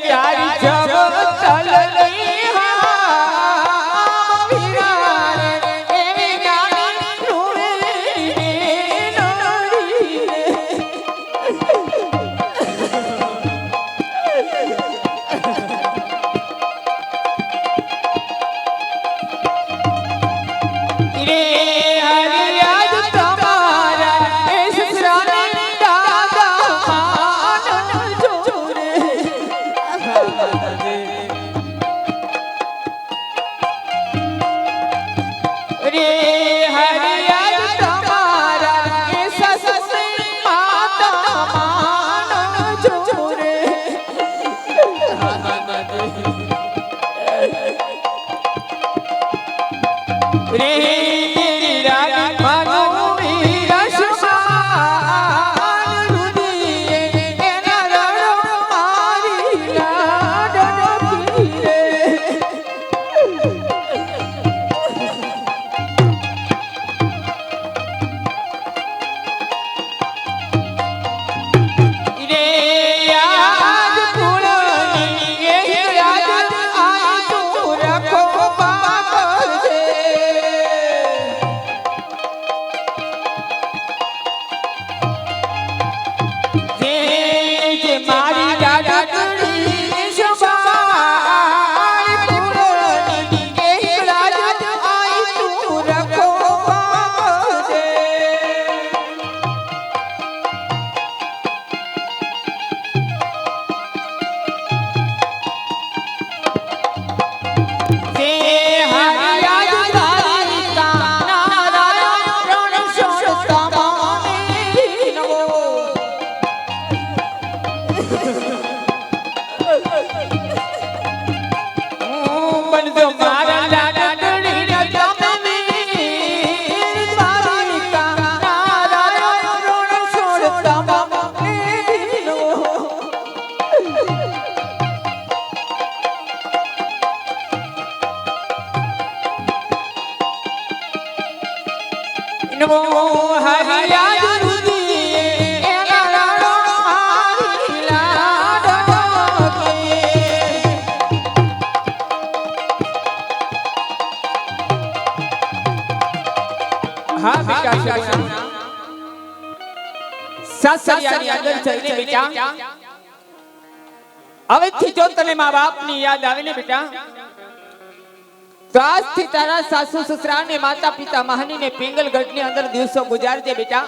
તારી જબ ચલની સાસરિયાની અંદર જઈને બેટા હવેથી જો તને મા બાપની યાદ આવે ને બેટા તો આજથી તારા સાસુ સસરા ને માતા પિતા મહાની પિંગલગઢની અંદર દિવસો ગુજારજે બેટા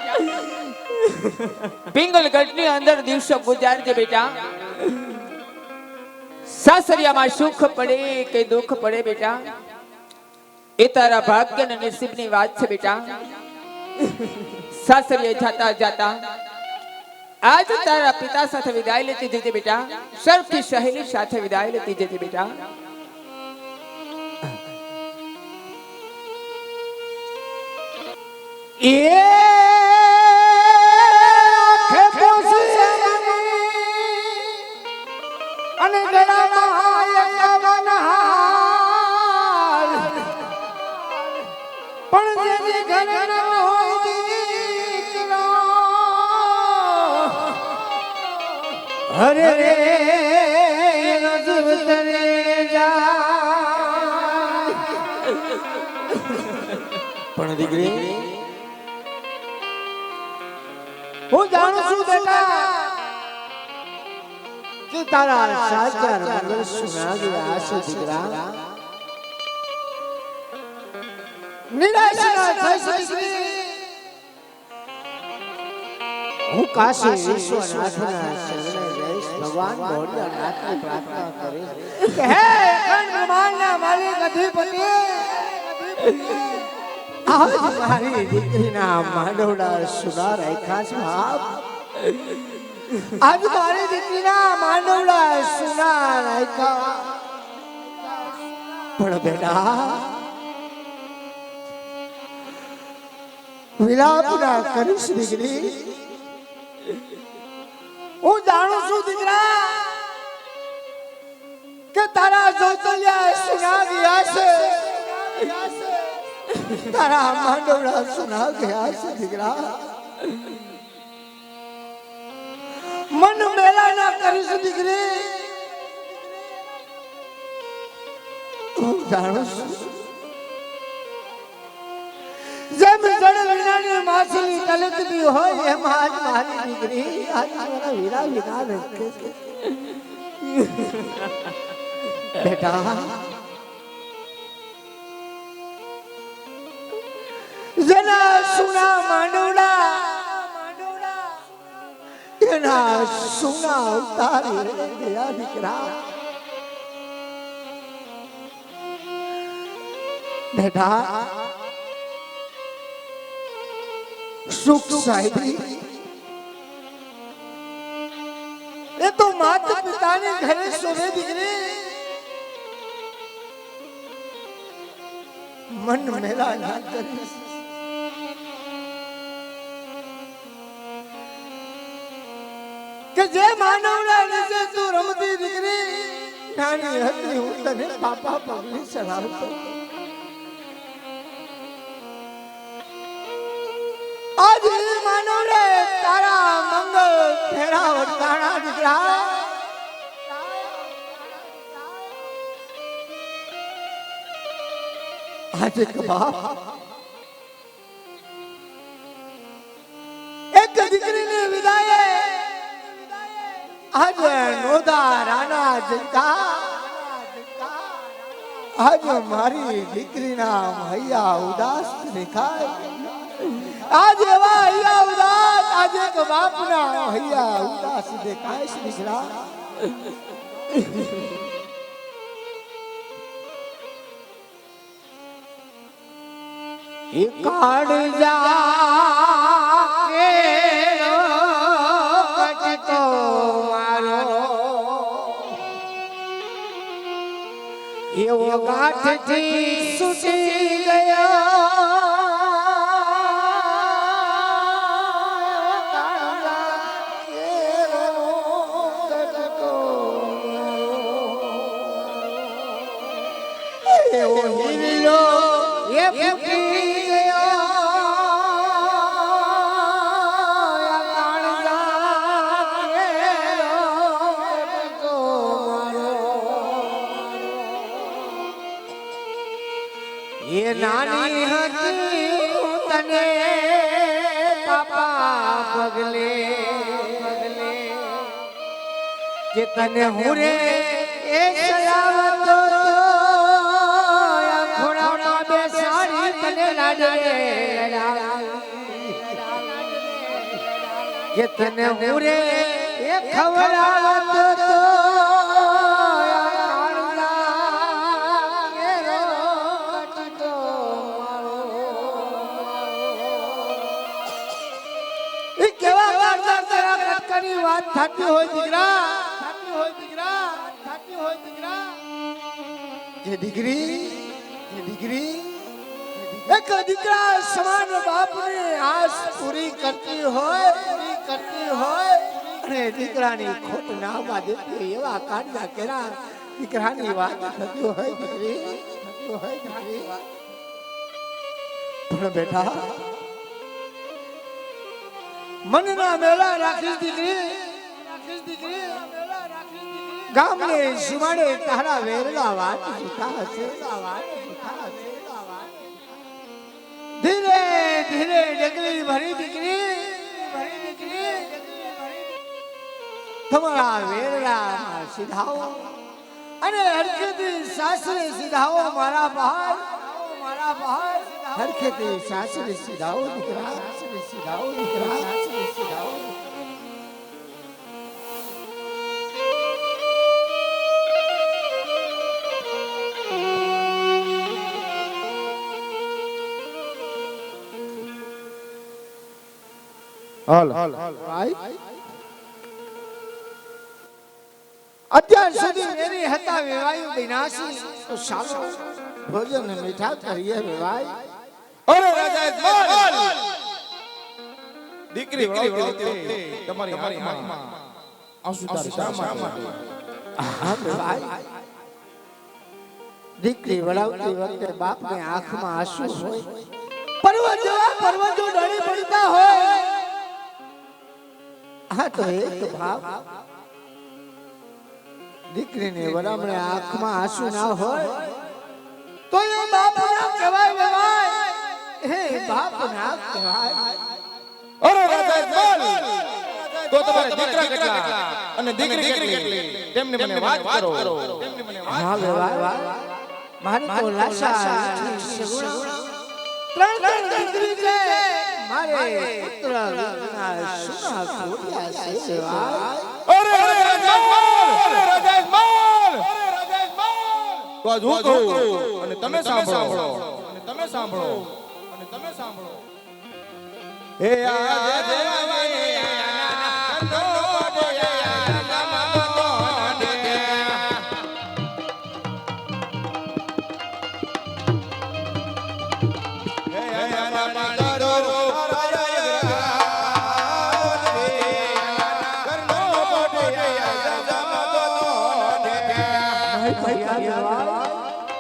પિંગલગઢની અંદર દિવસો ગુજારજે બેટા સાસરિયામાં સુખ પડે કે દુઃખ પડે બેટા એ તારા ભાગ્ય અને નસીબની વાત છે બેટા સાસરિયે જાતા જાતા आज तारा पिता साथे विदाई लेती जती बेटा सर्व की सहेली साथे विदाई लेती जती बेटा ये अने हरे रे नजर जा पण દીકરી હું જાણું છું બેટા કે તારા સાચા મંગલ સુનાવ્યા છે દીકરા નિરાશ ના થઈ દીકરી હું કાશી વિશ્વનાથના શરણે જઈશ ભગવાન ભોળાનાથની પ્રાર્થના કરીશ કે હે અખંડ બ્રહ્માંડના માલિક અધિપતિ આજ મારી દીકરીના માંડવડા સુના રાખ્યા છે બાપ આજ મારી દીકરીના માંડવડા સુના રાખ્યા પણ બેટા વિલાપ ના કરીશ દીકરી હું જાણું છું દીકરા કે તારા જોતલિયા સુના ગયા છે તારા માંડવડા સુના ગયા છે દીકરા મન મેલા ના કરીશ દીકરી હું જાણું છું જેમ જળ વિનાની માછલી તલકતી હોય એમ આજ મારી દીકરી આજ મારા વીરા વિના રહે બેટા જેના સુના માંડવડા એના સુના ઉતારી ગયા દીકરા બેટા સુખ સાહેબી એ તો માતા પિતાને ઘરે સોવે દીકરી મન મેલા ના કરીશ કે જે માનવના નીચે તું રમતી દીકરી નાની હતી હું તને પાપા પગલી ચડાવતો આજ માનવને તારા મંગળ ફેરા વટાણા દીકરા આજે બાપ એક દીકરીને વિદાય આજે નોદા રાણા જનતા આજે મારી દીકરીના હૈયા ઉદાસ દેખાય आज एवा हैया उदास आज एक बापना हैया उदास देखाय છે દીકરા એ કાળ જા કે કટકો મારો એવો ગાંઠથી છૂટી ગયો ये नानी हकी तने पापा पगले पगले के तने हुरे ए सलावतो या घोड़ा में बेसाड़ी तने लाडे के तने हुरे ए खवड़ावतो વાત થતી હોય દીકરા જે દીકરી એક દીકરા સમાન બાપની આસ પૂરી કરતી હોય અને દીકરાની ખોટ ના દેતી એવા કાઢ્યા કેરા દીકરાની વાત થતી હોય દીકરી પણ બેટા મનના મેળા રાખી દીકરી ગામને સીમાડે તારા વેરલા વાત જુઠા હશે ધીરે ધીરે ડગલી ભરી દીકરી તમારા વેરલા સીધાઓ અને હરખેથી સાસરે સીધાઓ મારા બહાર હરખેથી સાસરે સીધાઓ દીકરા અત્યાર સુધી મેરી હતા વેવાયું વિનાશી તો ચાલો ભોજન મીઠા કરીએ વેવાય અરે રાજા ઇસ્માઇલ દીકરી વળાવતી વખતે તમારી આંખમાં આંસુ શા માટે? હા વેવાય દીકરી વળાવતી વખતે બાપની આંખમાં આંસુ હોય પર્વતો ઢળી પડતા હોય હા તો એક ભાવ દીકરીને વરામણે આંખમાં આંસુ ના હોય તો એ બાપ ના કહેવાય વેવાય હે બાપ ના કહેવાય અરે રાજા બોલ તો તમારે દીકરા કેટલા અને દીકરી કેટલી તેમને મને વાત કરો હા વેવાય મારી તો લાશા ત્રણ દીકરી છે મારે પુત્ર વિના સુના ખોડિયા છે વેવાય અરે રાજા બોલ તો આજ હું કહું અને તમે સાંભળો હે આજે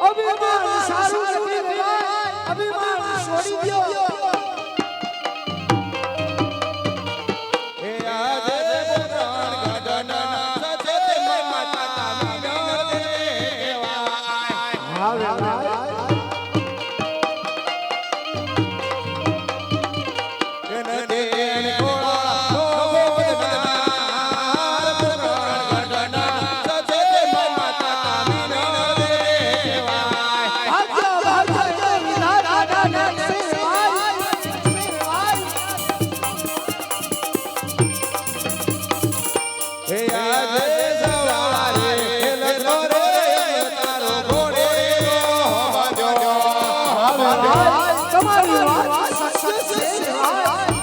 અભિમાન સારું નથી વેવાય અભિમાન છોડી દ્યો હે આજે પ્રાણ ગગના સચેત માતા મીનો દેવાય હા વેવાય એન દેન કોળા નો બોધનાર પ્રાણ ગગના સચેત માતા મીનો દેવાય ભાગ્ય વિધાતા ના સેવાય હે આજે સવારે લખો રે તારો ઘોડે હોજો તમારી વાત